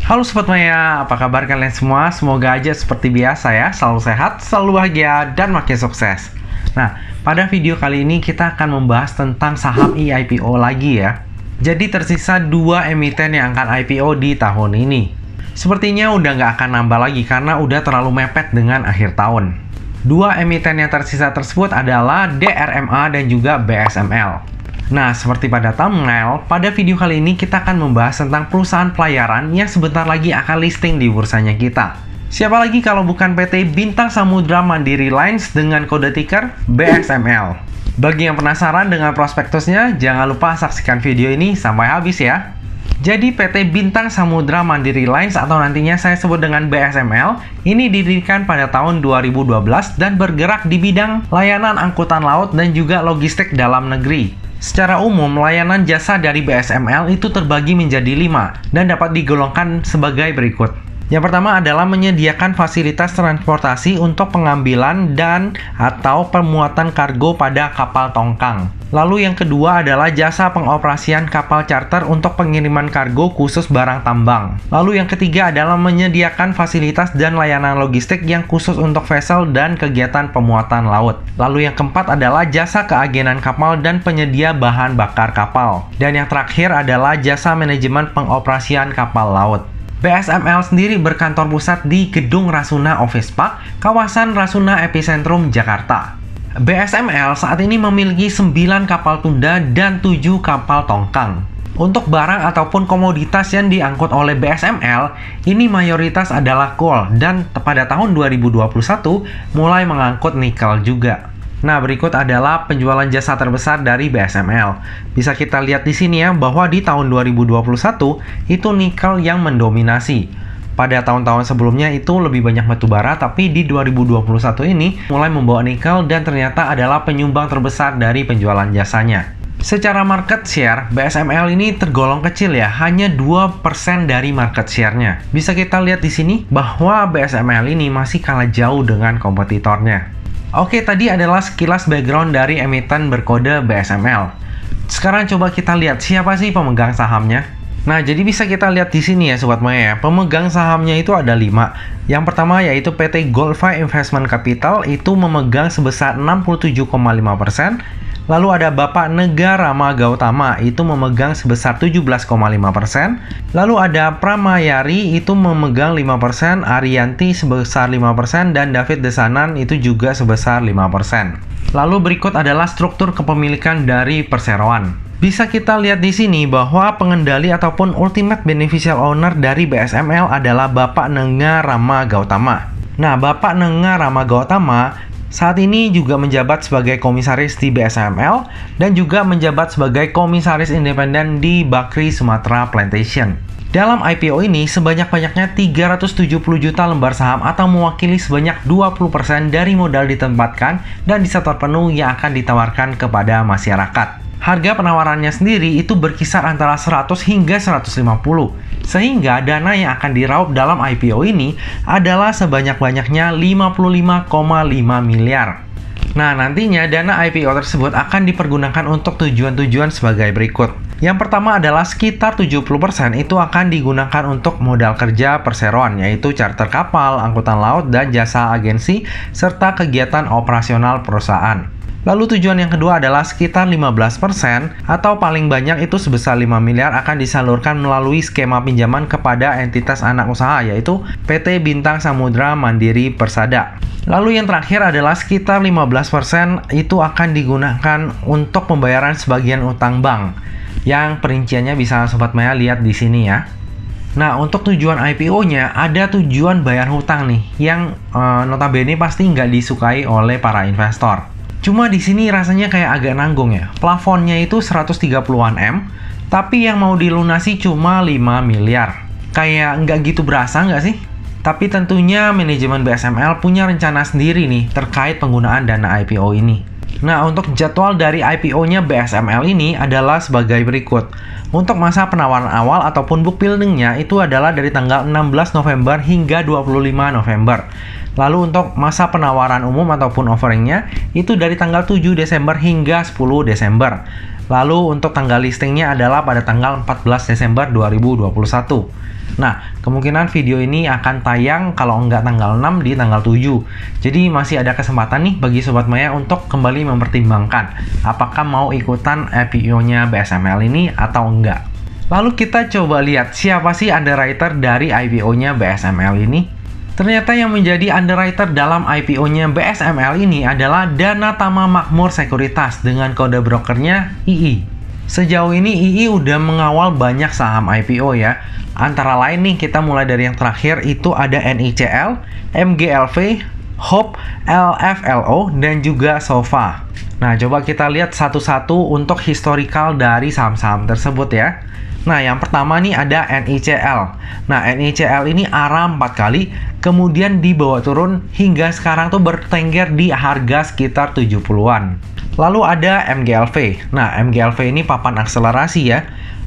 Halo Sobat Maya, apa kabar kalian semua? Semoga aja seperti biasa ya, selalu sehat, selalu bahagia, dan makin sukses. Nah, pada video kali ini kita akan membahas tentang saham IPO lagi ya. Jadi tersisa 2 emiten yang akan IPO di tahun ini. Sepertinya udah nggak akan nambah lagi karena udah terlalu mepet dengan akhir tahun. 2 emiten yang tersisa tersebut adalah DRMA dan juga BSML. Nah, seperti pada thumbnail, pada video kali ini kita akan membahas tentang perusahaan pelayaran yang sebentar lagi akan listing di bursanya kita. Siapa lagi kalau bukan PT Bintang Samudra Mandiri Lines dengan kode ticker BSML. Bagi yang penasaran dengan prospektusnya, jangan lupa saksikan video ini sampai habis ya. Jadi PT Bintang Samudra Mandiri Lines atau nantinya saya sebut dengan BSML, ini didirikan pada tahun 2012 dan bergerak di bidang layanan angkutan laut dan juga logistik dalam negeri. Secara umum, layanan jasa dari BSML itu terbagi menjadi 5 dan dapat digolongkan sebagai berikut. Yang pertama adalah menyediakan fasilitas transportasi untuk pengambilan dan atau pemuatan kargo pada kapal tongkang. Lalu yang kedua adalah jasa pengoperasian kapal charter untuk pengiriman kargo khusus barang tambang. Lalu yang ketiga adalah menyediakan fasilitas dan layanan logistik yang khusus untuk vessel dan kegiatan pemuatan laut. Lalu yang keempat adalah jasa keagenan kapal dan penyedia bahan bakar kapal. Dan yang terakhir adalah jasa manajemen pengoperasian kapal laut. BSML sendiri berkantor pusat di Gedung Rasuna Office Park, kawasan Rasuna Epicentrum, Jakarta. BSML saat ini memiliki 9 kapal tunda dan 7 kapal tongkang. Untuk barang ataupun komoditas yang diangkut oleh BSML, ini mayoritas adalah coal dan pada tahun 2021 mulai mengangkut nikel juga. Nah, berikut adalah penjualan jasa terbesar dari BSML. Bisa kita lihat di sini ya, bahwa di tahun 2021 itu nikel yang mendominasi. Pada tahun-tahun sebelumnya itu lebih banyak batu bara, tapi di 2021 ini mulai membawa nikel dan ternyata adalah penyumbang terbesar dari penjualan jasanya. Secara market share, BSML ini tergolong kecil ya, hanya 2% dari market share-nya. Bisa kita lihat di sini bahwa BSML ini masih kalah jauh dengan kompetitornya. Oke, tadi adalah sekilas background dari emiten berkode BSML. Sekarang coba kita lihat siapa sih pemegang sahamnya. Nah, jadi bisa kita lihat di sini ya Sobat Maya, pemegang sahamnya itu ada 5. Yang pertama yaitu PT Golfa Investment Capital, itu memegang sebesar 67,5%. Lalu ada Bapak Nega Rama Gautama, itu memegang sebesar 17,5%. Lalu ada Pramayari, itu memegang 5%, Arianti sebesar 5%, dan David Desanan itu juga sebesar 5%. Lalu berikut adalah struktur kepemilikan dari perseroan. Bisa kita lihat di sini bahwa pengendali ataupun ultimate beneficial owner dari BSML adalah Bapak Nega Rama Gautama. Nah, Bapak Nega Rama Gautama saat ini juga menjabat sebagai komisaris di BSML dan juga menjabat sebagai komisaris independen di Bakri Sumatra Plantation. Dalam IPO ini, sebanyak-banyaknya 370 juta lembar saham atau mewakili sebanyak 20% dari modal ditempatkan dan disetor penuh yang akan ditawarkan kepada masyarakat. Harga penawarannya sendiri itu berkisar antara 100 hingga 150. Sehingga dana yang akan diraup dalam IPO ini adalah sebanyak-banyaknya 55,5 miliar. Nah, nantinya dana IPO tersebut akan dipergunakan untuk tujuan-tujuan sebagai berikut. Yang pertama adalah sekitar 70% itu akan digunakan untuk modal kerja perseroan, yaitu charter kapal, angkutan laut, dan jasa agensi, serta kegiatan operasional perusahaan. Lalu tujuan yang kedua adalah sekitar 15% atau paling banyak itu sebesar 5 miliar akan disalurkan melalui skema pinjaman kepada entitas anak usaha, yaitu PT Bintang Samudra Mandiri Persada. Lalu yang terakhir adalah sekitar 15% itu akan digunakan untuk pembayaran sebagian utang bank, yang perinciannya bisa Sobat Maya lihat di sini ya. Nah, untuk tujuan IPO-nya ada tujuan bayar hutang nih, yang notabene pasti nggak disukai oleh para investor. Cuma di sini rasanya kayak agak nanggung ya. Plafonnya itu 130-an M, tapi yang mau dilunasi cuma 5 miliar. Kayak nggak gitu berasa nggak sih? Tapi tentunya manajemen BSML punya rencana sendiri nih terkait penggunaan dana IPO ini. Nah, untuk jadwal dari IPO-nya BSML ini adalah sebagai berikut. Untuk masa penawaran awal ataupun book building-nya itu adalah dari tanggal 16 November hingga 25 November. Lalu untuk masa penawaran umum ataupun offeringnya itu dari tanggal 7 Desember hingga 10 Desember. Lalu untuk tanggal listingnya adalah pada tanggal 14 Desember 2021. Nah, kemungkinan video ini akan tayang kalau nggak tanggal 6 di tanggal 7. Jadi masih ada kesempatan nih bagi Sobat Maya untuk kembali mempertimbangkan apakah mau ikutan IPO-nya BSML ini atau enggak. Lalu kita coba lihat siapa sih underwriter dari IPO-nya BSML ini. Ternyata yang menjadi underwriter dalam IPO-nya BSML ini adalah Dana Tama Makmur Sekuritas dengan kode brokernya II. Sejauh ini II udah mengawal banyak saham IPO ya. Antara lain nih kita mulai dari yang terakhir itu ada NICL, MGLV, HOPE, LFLO, dan juga SOFA. Nah, coba kita lihat satu-satu untuk historical dari saham-saham tersebut ya. Nah, yang pertama nih ada NICL. Nah, NICL ini arah 4 kali, kemudian dibawa turun hingga sekarang tuh bertengger di harga sekitar 70-an. Lalu ada MGLV. Nah, MGLV ini papan akselerasi ya.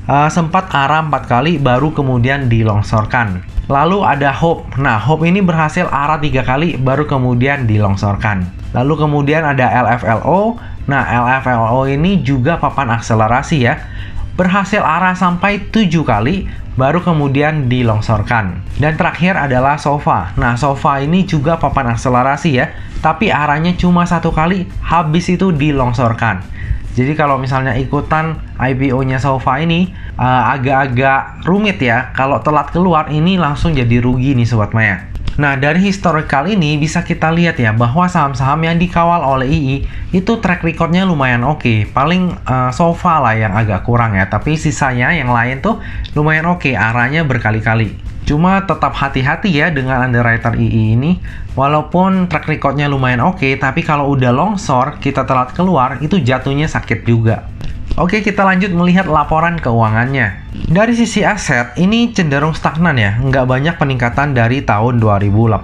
Sempat arah 4 kali baru kemudian dilongsorkan. Lalu ada HOPE. Nah, HOPE ini berhasil arah 3 kali baru kemudian dilongsorkan. Lalu kemudian ada LFLO. Nah, LFLO ini juga papan akselerasi ya. Berhasil arah sampai 7 kali baru kemudian dilongsorkan. Dan terakhir adalah SOFA. Nah, SOFA ini juga papan akselerasi ya, tapi arahnya cuma 1 kali, habis itu dilongsorkan. Jadi kalau misalnya ikutan IPO-nya SOFA ini agak-agak rumit ya. Kalau telat keluar ini langsung jadi rugi nih Sobat Maya. Nah, dari historical ini bisa kita lihat ya bahwa saham-saham yang dikawal oleh II itu track recordnya lumayan oke. Paling SOFA lah yang agak kurang ya, tapi sisanya yang lain tuh lumayan oke, arahnya berkali-kali. Cuma tetap hati-hati ya dengan underwriter II ini. Walaupun track recordnya lumayan oke, tapi kalau udah longsor, kita telat keluar, itu jatuhnya sakit juga. Oke, kita lanjut melihat laporan keuangannya. Dari sisi aset, ini cenderung stagnan ya, nggak banyak peningkatan dari tahun 2018.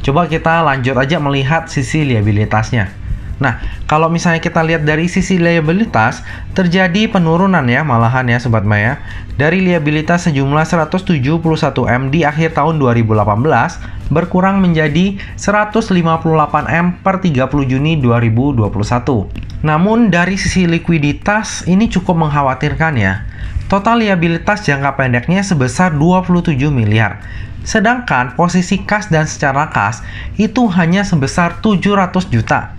Coba kita lanjut aja melihat sisi liabilitasnya. Nah, kalau misalnya kita lihat dari sisi liabilitas, terjadi penurunan ya malahan ya Sobat Maya. Dari liabilitas sejumlah 171M di akhir tahun 2018, berkurang menjadi 158M per 30 Juni 2021. Namun dari sisi likuiditas ini cukup mengkhawatirkan ya. Total liabilitas jangka pendeknya sebesar 27 miliar. Sedangkan posisi kas dan secara kas itu hanya sebesar 700 juta.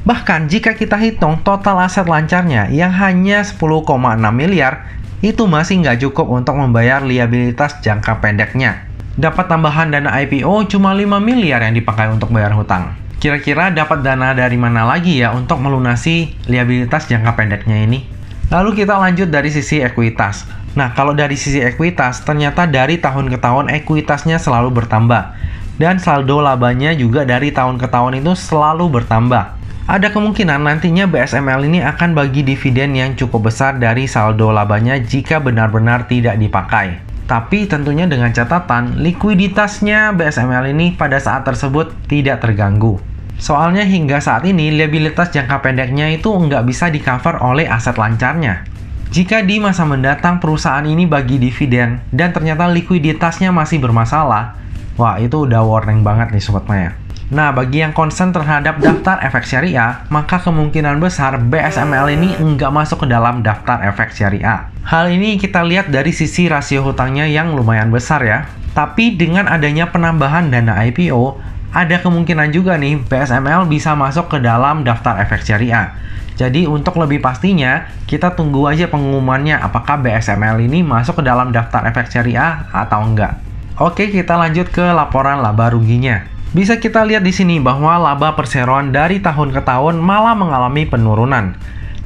Bahkan jika kita hitung total aset lancarnya yang hanya 10,6 miliar, itu masih nggak cukup untuk membayar liabilitas jangka pendeknya. Dapat tambahan dana IPO cuma 5 miliar yang dipakai untuk bayar hutang. Kira-kira dapat dana dari mana lagi ya untuk melunasi liabilitas jangka pendeknya ini? Lalu kita lanjut dari sisi ekuitas. Nah, kalau dari sisi ekuitas, ternyata dari tahun ke tahun ekuitasnya selalu bertambah. Dan saldo labanya juga dari tahun ke tahun itu selalu bertambah. Ada kemungkinan nantinya BSML ini akan bagi dividen yang cukup besar dari saldo labanya jika benar-benar tidak dipakai. Tapi tentunya dengan catatan, likuiditasnya BSML ini pada saat tersebut tidak terganggu. Soalnya hingga saat ini, liabilitas jangka pendeknya itu nggak bisa di-cover oleh aset lancarnya. Jika di masa mendatang perusahaan ini bagi dividen dan ternyata likuiditasnya masih bermasalah, wah itu udah warning banget nih Sobat Maya. Nah, bagi yang concern terhadap daftar efek syariah, maka kemungkinan besar BSML ini nggak masuk ke dalam daftar efek syariah. Hal ini kita lihat dari sisi rasio hutangnya yang lumayan besar ya. Tapi dengan adanya penambahan dana IPO, ada kemungkinan juga nih BSML bisa masuk ke dalam daftar efek syariah. Jadi untuk lebih pastinya, kita tunggu aja pengumumannya apakah BSML ini masuk ke dalam daftar efek syariah atau enggak. Oke, kita lanjut ke laporan laba ruginya. Bisa kita lihat di sini bahwa laba perseroan dari tahun ke tahun malah mengalami penurunan.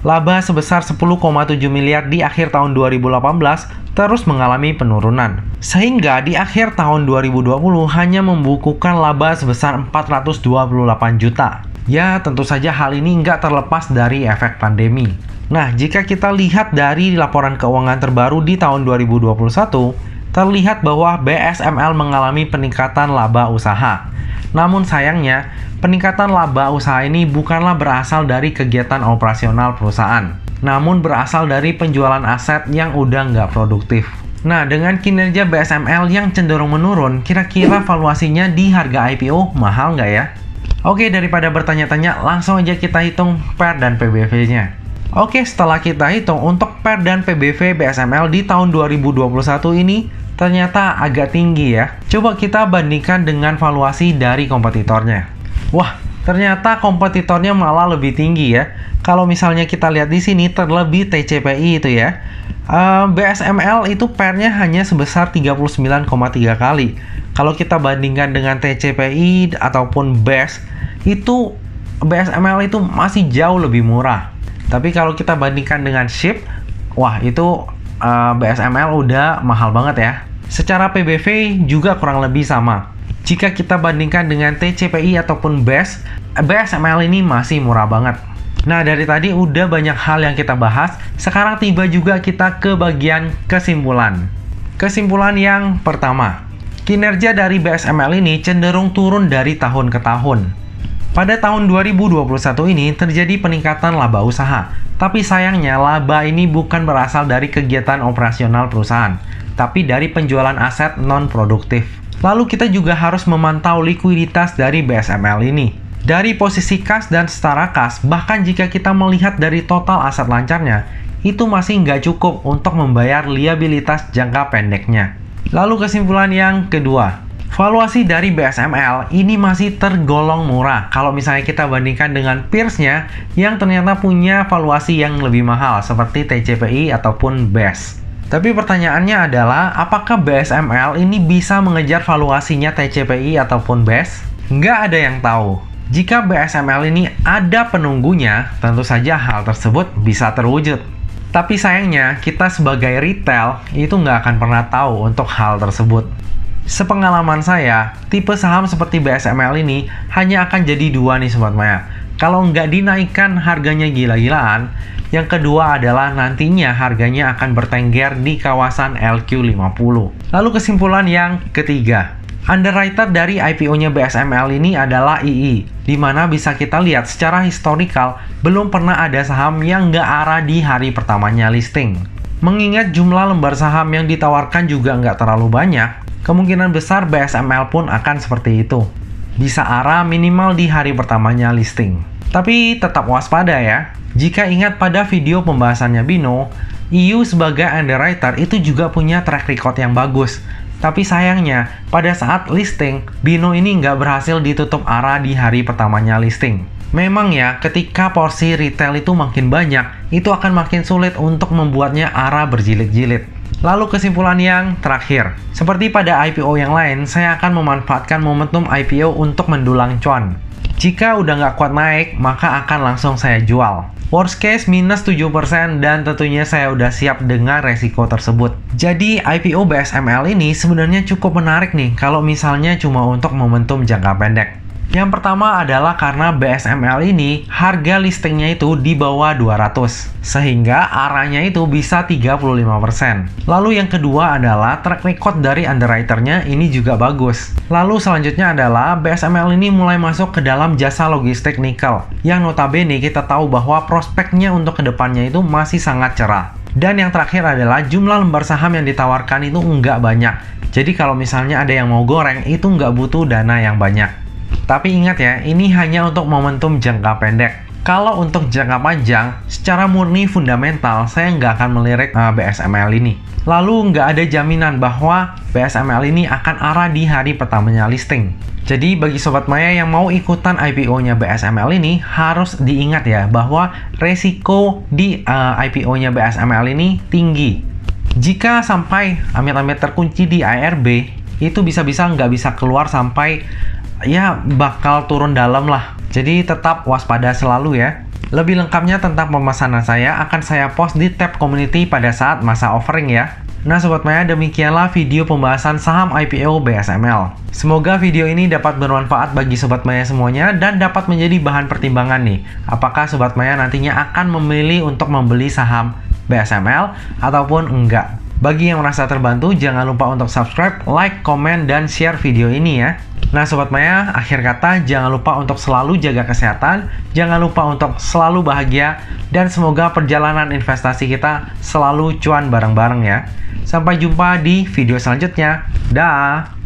Laba sebesar 10,7 miliar di akhir tahun 2018 terus mengalami penurunan. Sehingga di akhir tahun 2020 hanya membukukan laba sebesar 428 juta. Ya, tentu saja hal ini nggak terlepas dari efek pandemi. Nah, jika kita lihat dari laporan keuangan terbaru di tahun 2021, terlihat bahwa BSML mengalami peningkatan laba usaha. Namun sayangnya, peningkatan laba usaha ini bukanlah berasal dari kegiatan operasional perusahaan, namun berasal dari penjualan aset yang udah nggak produktif. Nah, dengan kinerja BSML yang cenderung menurun, kira-kira valuasinya di harga IPO mahal nggak ya? Oke, daripada bertanya-tanya, langsung aja kita hitung PER dan PBV-nya. Oke, setelah kita hitung untuk PER dan PBV BSML di tahun 2021 ini, ternyata agak tinggi ya. Coba kita bandingkan dengan valuasi dari kompetitornya. Wah, ternyata kompetitornya malah lebih tinggi ya. Kalau misalnya kita lihat di sini terlebih TCPI itu ya. BSML itu PER-nya hanya sebesar 39,3 kali. Kalau kita bandingkan dengan TCPI ataupun BES, itu BSML itu masih jauh lebih murah. Tapi kalau kita bandingkan dengan SHIB, wah itu BSML udah mahal banget ya. Secara PBV juga kurang lebih sama. Jika kita bandingkan dengan TCPI ataupun BES, BSML ini masih murah banget. Nah, dari tadi udah banyak hal yang kita bahas. Sekarang tiba juga kita ke bagian kesimpulan. Kesimpulan yang pertama, kinerja dari BSML ini cenderung turun dari tahun ke tahun. Pada tahun 2021 ini terjadi peningkatan laba usaha. Tapi sayangnya laba ini bukan berasal dari kegiatan operasional perusahaan, tapi dari penjualan aset non-produktif. Lalu kita juga harus memantau likuiditas dari BSML ini. Dari posisi kas dan setara kas, bahkan jika kita melihat dari total aset lancarnya, itu masih nggak cukup untuk membayar liabilitas jangka pendeknya. Lalu kesimpulan yang kedua, valuasi dari BSML ini masih tergolong murah kalau misalnya kita bandingkan dengan peers-nya yang ternyata punya valuasi yang lebih mahal seperti TCPI ataupun BES. Tapi pertanyaannya adalah, apakah BSML ini bisa mengejar valuasinya TCPI ataupun BES? Nggak ada yang tahu. Jika BSML ini ada penunggunya, tentu saja hal tersebut bisa terwujud. Tapi sayangnya, kita sebagai retail itu nggak akan pernah tahu untuk hal tersebut. Sepengalaman saya, tipe saham seperti BSML ini hanya akan jadi dua nih Sobat Maya. Kalau nggak dinaikkan harganya gila-gilaan, yang kedua adalah nantinya harganya akan bertengger di kawasan LQ50. Lalu kesimpulan yang ketiga, underwriter dari IPO-nya BSML ini adalah II, di mana bisa kita lihat secara historikal belum pernah ada saham yang nggak arah di hari pertamanya listing. Mengingat jumlah lembar saham yang ditawarkan juga nggak terlalu banyak, kemungkinan besar BSML pun akan seperti itu. Bisa arah minimal di hari pertamanya listing. Tapi tetap waspada ya. Jika ingat pada video pembahasannya Bino, EU sebagai underwriter itu juga punya track record yang bagus. Tapi sayangnya, pada saat listing, Bino ini nggak berhasil ditutup arah di hari pertamanya listing. Memang ya, ketika porsi retail itu makin banyak, itu akan makin sulit untuk membuatnya arah berjilid-jilid. Lalu kesimpulan yang terakhir, seperti pada IPO yang lain, saya akan memanfaatkan momentum IPO untuk mendulang cuan. Jika udah nggak kuat naik, maka akan langsung saya jual. Worst case minus 7% dan tentunya saya udah siap dengan resiko tersebut. Jadi IPO BSML ini sebenarnya cukup menarik nih kalau misalnya cuma untuk momentum jangka pendek. Yang pertama adalah karena BSML ini harga listingnya itu di bawah 200, sehingga arahnya itu bisa 35%. Lalu yang kedua adalah track record dari underwriternya ini juga bagus. Lalu selanjutnya adalah BSML ini mulai masuk ke dalam jasa logistik nikel, yang notabene kita tahu bahwa prospeknya untuk kedepannya itu masih sangat cerah. Dan yang terakhir adalah jumlah lembar saham yang ditawarkan itu nggak banyak. Jadi kalau misalnya ada yang mau goreng, itu nggak butuh dana yang banyak. Tapi ingat ya, ini hanya untuk momentum jangka pendek. Kalau untuk jangka panjang, secara murni fundamental, saya nggak akan melirik BSML ini. Lalu nggak ada jaminan bahwa BSML ini akan arah di hari pertamanya listing. Jadi bagi Sobat Maya yang mau ikutan IPO-nya BSML ini, harus diingat ya, bahwa resiko di IPO-nya BSML ini tinggi. Jika sampai amit-amit terkunci di IRB, itu bisa-bisa nggak bisa keluar sampai ya bakal turun dalam lah. Jadi tetap waspada selalu ya. Lebih lengkapnya tentang pemesanan saya akan saya post di tab community pada saat masa offering ya. Nah Sobat Maya, demikianlah video pembahasan saham IPO BSML. Semoga video ini dapat bermanfaat bagi Sobat Maya semuanya dan dapat menjadi bahan pertimbangan nih. Apakah Sobat Maya nantinya akan memilih untuk membeli saham BSML ataupun enggak. Bagi yang merasa terbantu, jangan lupa untuk subscribe, like, komen, dan share video ini ya. Nah Sobat Maya, akhir kata jangan lupa untuk selalu jaga kesehatan, jangan lupa untuk selalu bahagia, dan semoga perjalanan investasi kita selalu cuan bareng-bareng ya. Sampai jumpa di video selanjutnya. Dah.